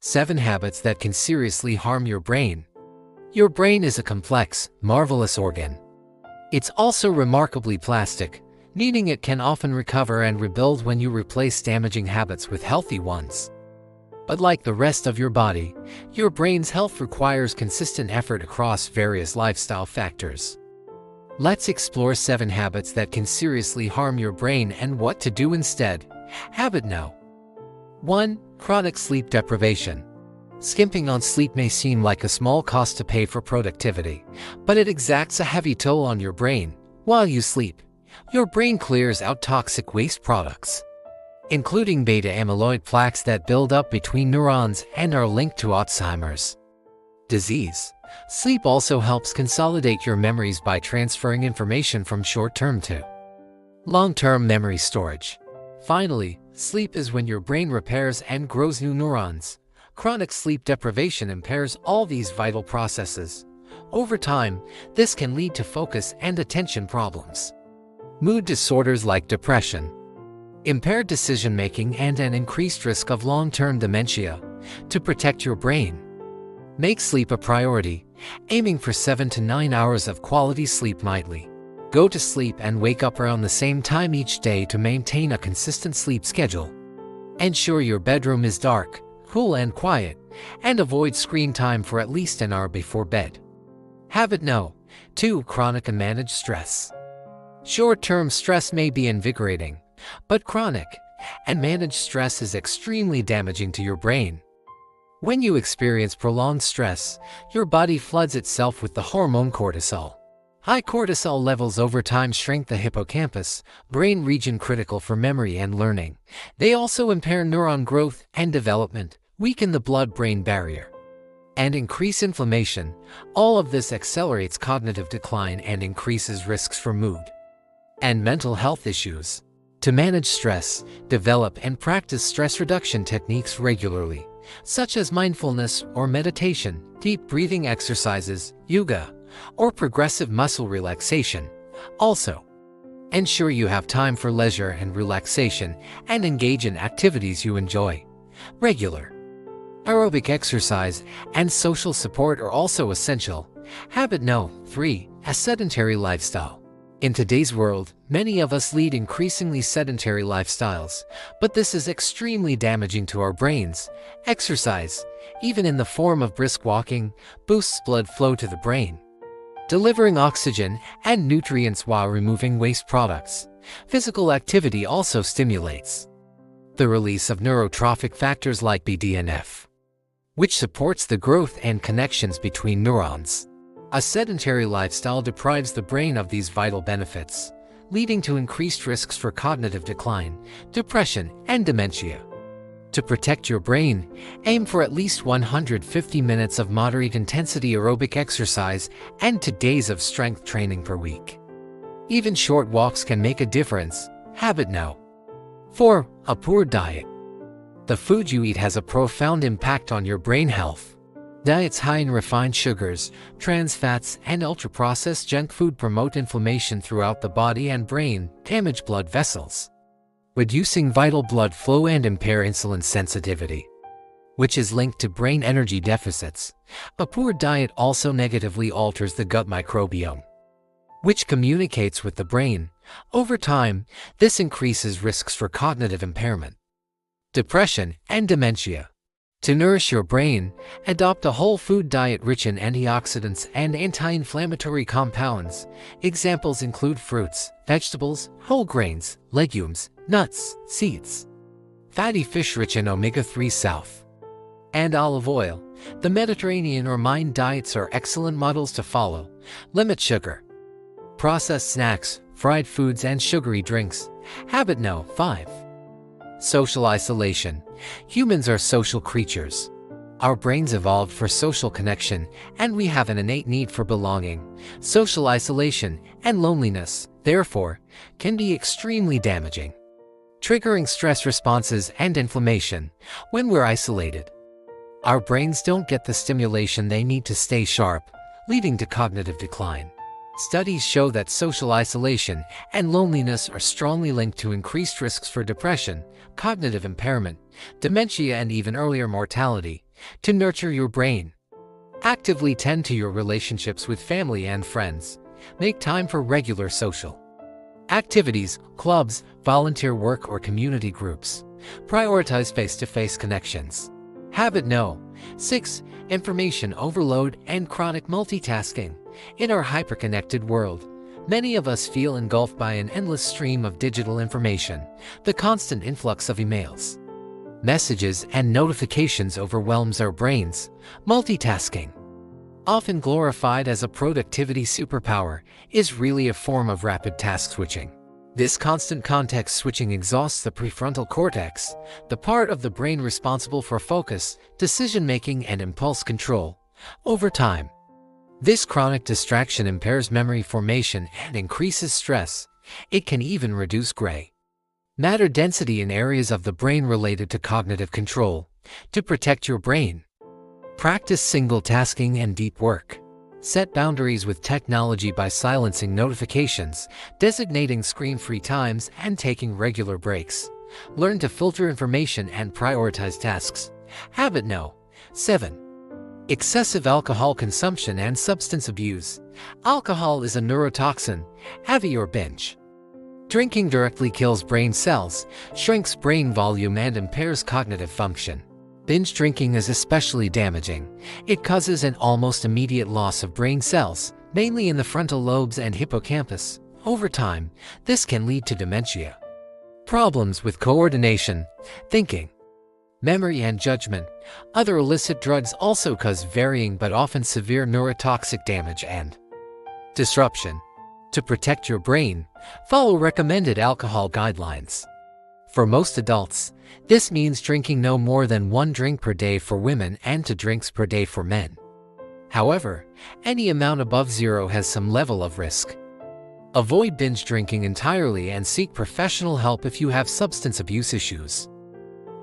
7 habits that can seriously harm your brain. Your brain is a complex, marvelous organ. It's also remarkably plastic, meaning it can often recover and rebuild when you replace damaging habits with healthy ones. But like the rest of your body, your brain's health requires consistent effort across various lifestyle factors. Let's explore 7 habits that can seriously harm your brain and what to do instead. Habit No. 1. Chronic sleep deprivation. Skimping on sleep may seem like a small cost to pay for productivity, but it exacts a heavy toll on your brain. While you sleep, your brain clears out toxic waste products, including beta-amyloid plaques that build up between neurons and are linked to Alzheimer's disease. Sleep also helps consolidate your memories by transferring information from short-term to long-term memory storage. Finally, sleep is when your brain repairs and grows new neurons. Chronic sleep deprivation impairs all these vital processes. Over time, this can lead to focus and attention problems, mood disorders like depression, impaired decision-making, and an increased risk of long-term dementia. To protect your brain, make sleep a priority, aiming for 7 to 9 hours of quality sleep nightly. Go to sleep and wake up around the same time each day to maintain a consistent sleep schedule. Ensure your bedroom is dark, cool and quiet, and avoid screen time for at least an hour before bed. Habit No. 2. Chronic and managed stress. Short-term stress may be invigorating, but chronic and managed stress is extremely damaging to your brain. When you experience prolonged stress, your body floods itself with the hormone cortisol. High cortisol levels over time shrink the hippocampus, brain region critical for memory and learning. They also impair neuron growth and development, weaken the blood-brain barrier, and increase inflammation. All of this accelerates cognitive decline and increases risks for mood and mental health issues. To manage stress, develop and practice stress reduction techniques regularly, such as mindfulness or meditation, deep breathing exercises, yoga, or progressive muscle relaxation. Also, ensure you have time for leisure and relaxation and engage in activities you enjoy. Regular aerobic exercise and social support are also essential. Habit No. 3. A sedentary lifestyle. In today's world, many of us lead increasingly sedentary lifestyles, but this is extremely damaging to our brains. Exercise, even in the form of brisk walking, boosts blood flow to the brain, delivering oxygen and nutrients while removing waste products. Physical activity also stimulates the release of neurotrophic factors like BDNF, which supports the growth and connections between neurons. A sedentary lifestyle deprives the brain of these vital benefits, leading to increased risks for cognitive decline, depression, and dementia. To protect your brain, aim for at least 150 minutes of moderate-intensity aerobic exercise and 2 days of strength training per week. Even short walks can make a difference. Habit No. 4. A poor diet. The food you eat has a profound impact on your brain health. Diets high in refined sugars, trans fats, and ultra-processed junk food promote inflammation throughout the body and brain, damage blood vessels, reducing vital blood flow, and impair insulin sensitivity, which is linked to brain energy deficits. A poor diet also negatively alters the gut microbiome, which communicates with the brain. Over time, this increases risks for cognitive impairment, depression, and dementia. To nourish your brain, adopt a whole food diet rich in antioxidants and anti-inflammatory compounds. Examples include fruits, vegetables, whole grains, legumes, nuts, seeds, fatty fish rich in omega-3 south, and olive oil. The Mediterranean or Mind diets are excellent models to follow. Limit sugar, processed snacks, fried foods, and sugary drinks. Habit No. 5. Social isolation. Humans are social creatures. Our brains evolved for social connection, and we have an innate need for belonging. Social isolation and loneliness, therefore, can be extremely damaging, triggering stress responses and inflammation. When we're isolated, our brains don't get the stimulation they need to stay sharp, leading to cognitive decline. Studies show that social isolation and loneliness are strongly linked to increased risks for depression, cognitive impairment, dementia, and even earlier mortality. To nurture your brain, actively tend to your relationships with family and friends. Make time for regular social activities, clubs, volunteer work, or community groups. Prioritize face-to-face connections. Habit No. 6. Information overload and chronic multitasking. In our hyperconnected world, many of us feel engulfed by an endless stream of digital information. The constant influx of emails, messages, and notifications overwhelms our brains. Multitasking, often glorified as a productivity superpower, is really a form of rapid task switching. This constant context switching exhausts the prefrontal cortex, the part of the brain responsible for focus, decision-making, and impulse control. Over time, this chronic distraction impairs memory formation and increases stress. It can even reduce gray matter density in areas of the brain related to cognitive control. To protect your brain, practice single tasking and deep work. Set boundaries with technology by silencing notifications, designating screen-free times, and taking regular breaks. Learn to filter information and prioritize tasks. Habit No. 7. Excessive alcohol consumption and substance abuse. Alcohol is a neurotoxin. Heavy or binge drinking directly kills brain cells, shrinks brain volume, and impairs cognitive function. Binge drinking is especially damaging. It causes an almost immediate loss of brain cells, mainly in the frontal lobes and hippocampus. Over time, this can lead to dementia, problems with coordination, thinking, memory, and judgment. Other illicit drugs also cause varying but often severe neurotoxic damage and disruption. To protect your brain, follow recommended alcohol guidelines. For most adults, this means drinking no more than 1 drink per day for women and 2 drinks per day for men. However, any amount above 0 has some level of risk. Avoid binge drinking entirely and seek professional help if you have substance abuse issues.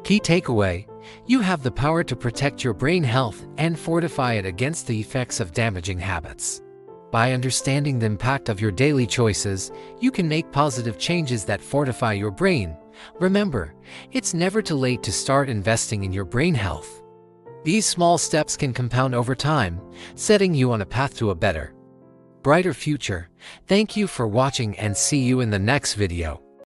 Key takeaway: you have the power to protect your brain health and fortify it against the effects of damaging habits. By understanding the impact of your daily choices, you can make positive changes that fortify your brain. Remember, it's never too late to start investing in your brain health. These small steps can compound over time, setting you on a path to a better, brighter future. Thank you for watching and see you in the next video.